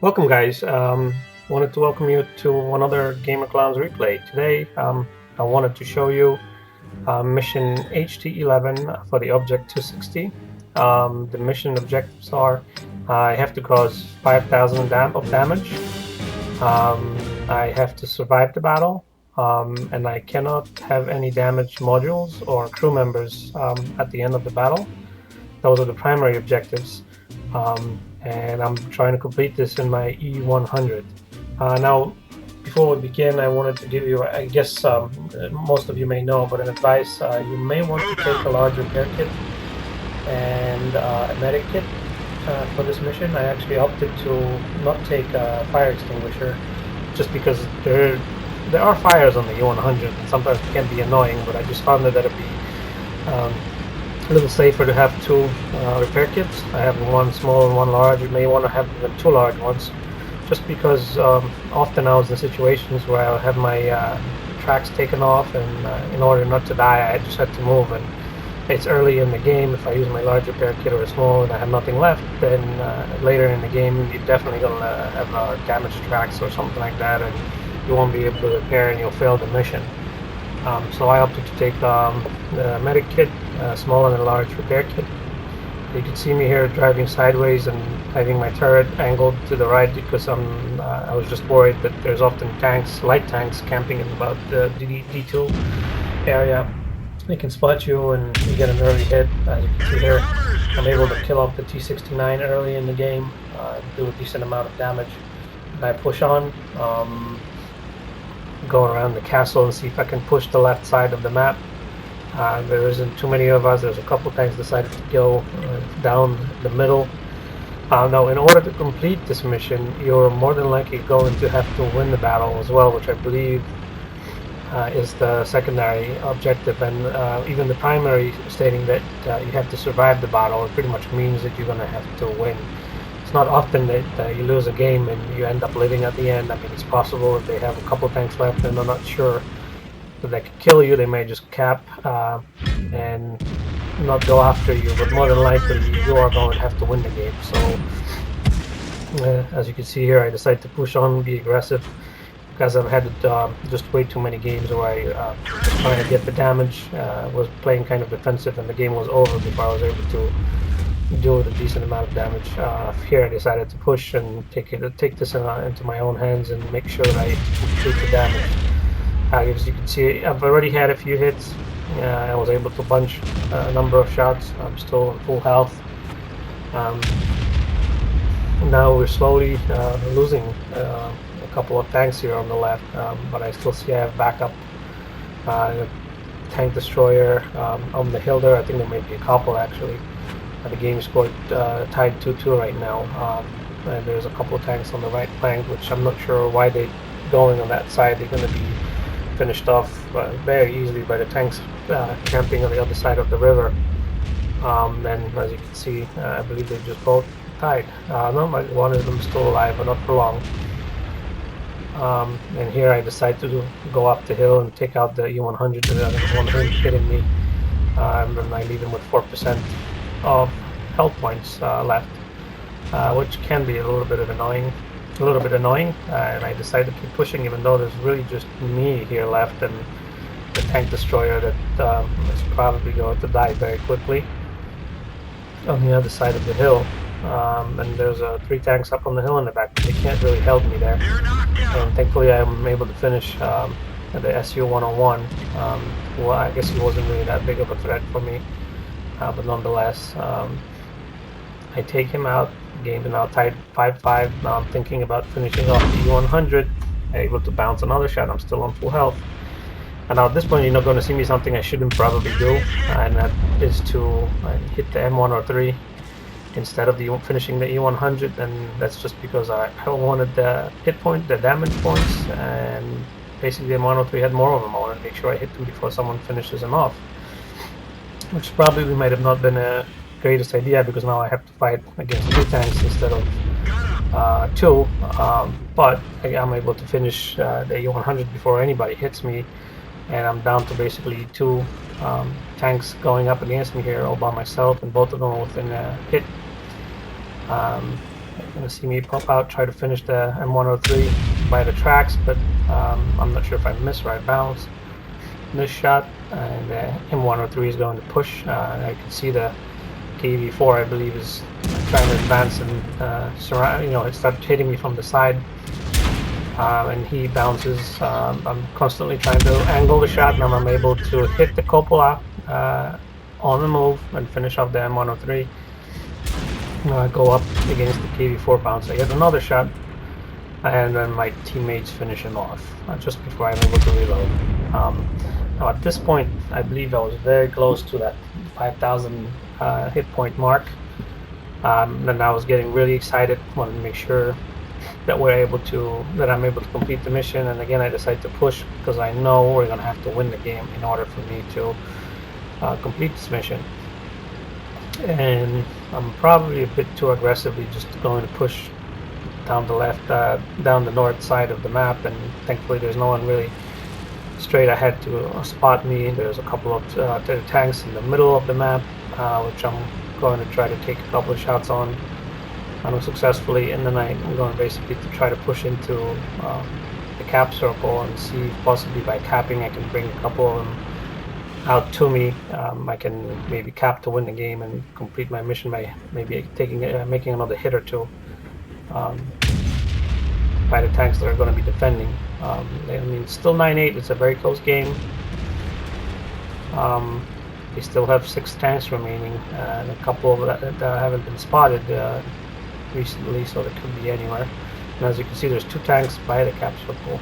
Welcome, guys. Wanted to welcome you to another Gamer Clowns replay. Today, I wanted to show you mission HT-11 for the Object 260. The mission objectives are I have to cause 5,000 of damage, I have to survive the battle, and I cannot have any damaged modules or crew members at the end of the battle. Those are the primary objectives. And I'm trying to complete this in my E100. Now, before we begin, I wanted to give you, I guess most of you may know, but an advice, you may want to take a large repair kit and a medic kit for this mission. I actually opted to not take a fire extinguisher just because there are fires on the E100 and sometimes it can be annoying, but I just found that it'd be a little safer to have two repair kits. I have one small and one large. You may want to have even two large ones, just because often I was in situations where I would have my tracks taken off, and in order not to die, I just had to move. And it's early in the game. If I use my large repair kit or a small and I have nothing left, then later in the game you're definitely going to have damaged tracks or something like that, and you won't be able to repair and you'll fail the mission. So I opted to take the medic kit, small and a large repair kit. You can see me here driving sideways and having my turret angled to the right because I was just worried that there's often tanks, light tanks, camping in about the D2 area. They can spot you and you get an early hit. As you can see here, I'm able to kill off the T-69 early in the game, do a decent amount of damage. And I push on. Go around the castle and see if I can push the left side of the map. There isn't too many of us. There's a couple tanks decided to go down the middle. Now, in order to complete this mission, you're more than likely going to have to win the battle as well, which I believe is the secondary objective, and even the primary stating that you have to survive the battle. It pretty much means that you're going to have to win. It's not often that you lose a game and you end up living at the end. I mean, it's possible if they have a couple tanks left and they're not sure that they could kill you, they may just cap and not go after you, but more than likely you are going to have to win the game. So as you can see here, I decided to push on, be aggressive, because I've had just way too many games where I was trying to get the damage, was playing kind of defensive, and the game was over before I was able to do a decent amount of damage. Here I decided to push and take this into my own hands and make sure that I complete the damage. As you can see, I've already had a few hits. I was able to bunch a number of shots. I'm still in full health. Now we're slowly losing a couple of tanks here on the left, but I still see I have backup. Tank destroyer on the hill there. I think there may be a couple actually. The game scored tied 2-2 right now, and there's a couple of tanks on the right flank, which I'm not sure why they're going on that side. They're going to be finished off very easily by the tanks camping on the other side of the river. And as you can see, I believe they just both died. No, one of them is still alive, but not for long. And here I decide to go up the hill and take out the E100. The one hitting me, and then I leave him with 4% of health points left, which can be a little bit annoying. And I decided to keep pushing, even though there's really just me here left and the tank destroyer that is probably going to die very quickly on the other side of the hill. And there's 3 tanks up on the hill in the back, but they can't really help me there. And thankfully I'm able to finish the SU-101. Well, I guess he wasn't really that big of a threat for me. But nonetheless, I take him out. The game is now tied 5-5. Now I'm thinking about finishing off the E100. Able to bounce another shot. I'm still on full health. And now at this point, you're not going to see me something I shouldn't probably do, and that is to hit the M1 or 3 instead of finishing the E100. And that's just because I wanted the hit point, the damage points, and basically the M103 had more of them. I wanted to make sure I hit them before someone finishes them off, which probably might have not been a greatest idea, because now I have to fight against 2 tanks instead of 2. But I'm able to finish the E100 before anybody hits me, and I'm down to basically 2 tanks going up against me here all by myself, and both of them within a hit. You're gonna see me pop out, try to finish the M103 by the tracks, but I'm not sure if I miss or I bounce this shot, and the M103 is going to push. I can see the KV4, I believe, is trying to advance and surround. It started hitting me from the side, and he bounces. I'm constantly trying to angle the shot, and I'm able to hit the cupola on the move and finish off the M103. Go up against the KV4 bounce. I get another shot, and then my teammates finish him off just before I'm able to reload. Now at this point, I believe I was very close to that 5,000 hit point mark, and I was getting really excited. Wanted to make sure that I'm able to complete the mission. And again, I decided to push because I know we're going to have to win the game in order for me to complete this mission. And I'm probably a bit too aggressively just going to push down the north side of the map, and thankfully there's no one really straight ahead to spot me. There's a couple of tanks in the middle of the map, which I'm going to try to take a couple of shots on unsuccessfully, and then I'm going basically to try to push into the cap circle and see if possibly by capping I can bring a couple of them out to me. I can maybe cap to win the game and complete my mission by maybe making another hit or two by the tanks that are going to be defending. I mean, still 9-8. It's a very close game. They still have 6 tanks remaining, and a couple of that haven't been spotted recently, so they could be anywhere. And as you can see, there's 2 tanks by the cap circle.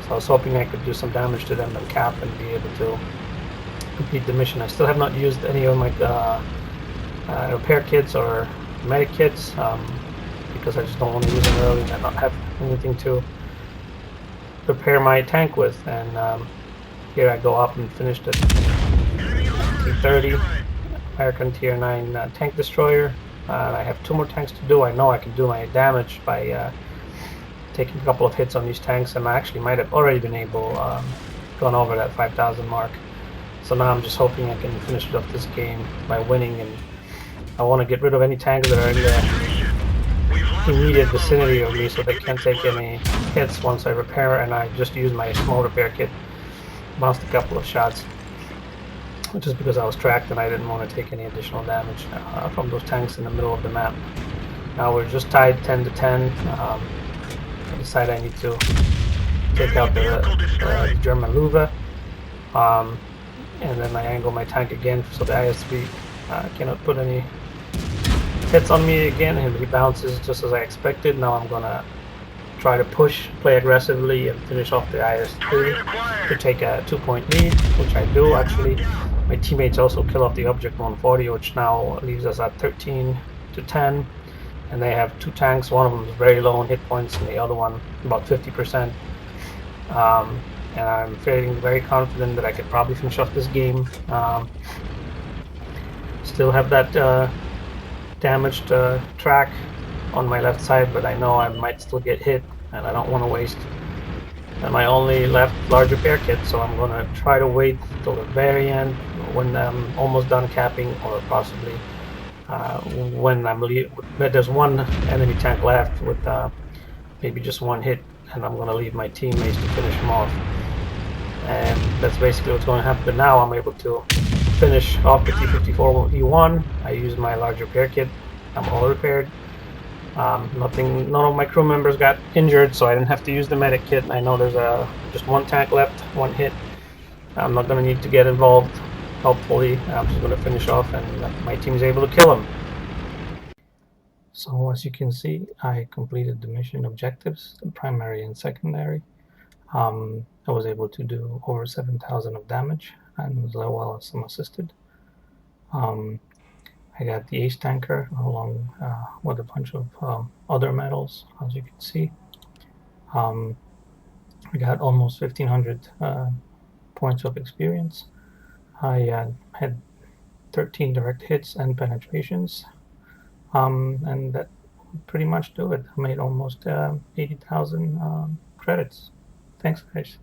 So I was hoping I could do some damage to them and cap and be able to complete the mission. I still have not used any of my repair kits or medic kits because I just don't want to use them early and I don't have anything to repair my tank with. And here I go up and finish the T-30 American Tier 9 tank destroyer. I have 2 more tanks to do. I know I can do my damage by taking a couple of hits on these tanks, and I actually might have already been able gone over that 5,000 mark. So now I'm just hoping I can finish off this game by winning, and I want to get rid of any tanks that are in the immediate vicinity of me so they can't take any hits once I repair, and I just use my small repair kit. Bounced a couple of shots just because I was tracked and I didn't want to take any additional damage from those tanks in the middle of the map. Now we're just tied 10-10. I decide I need to take out the German Luva. And then I angle my tank again so the IS-3 cannot put any hits on me again, and he bounces just as I expected. Now I'm gonna try to push, play aggressively, and finish off the IS-3 to take a 2-point lead, which I do actually. My teammates also kill off the Object 140, which now leaves us at 13-10, and they have 2 tanks. One of them is very low on hit points, and the other one about 50%. And I'm feeling very confident that I could probably finish off this game. Still have that damaged track on my left side, but I know I might still get hit, and I don't want to waste my only left large repair kit, so I'm going to try to wait till the very end when I'm almost done capping, or possibly when there's one enemy tank left with maybe just 1 hit, and I'm going to leave my teammates to finish him off. And that's basically what's going to happen. Now I'm able to finish off the T-54 E1. I use my large repair kit. I'm all repaired. None of my crew members got injured, so I didn't have to use the medic kit. I know there's just 1 tank left, 1 hit. I'm not going to need to get involved. Hopefully, I'm just going to finish off, and my team is able to kill him. So as you can see, I completed the mission objectives, the primary and secondary. I was able to do over 7,000 of damage, and as well as some assisted. I got the ace tanker along with a bunch of other medals, as you can see. I got almost 1,500 points of experience. I had 13 direct hits and penetrations, and that would pretty much do it. I made almost 80,000 credits. Thanks, guys.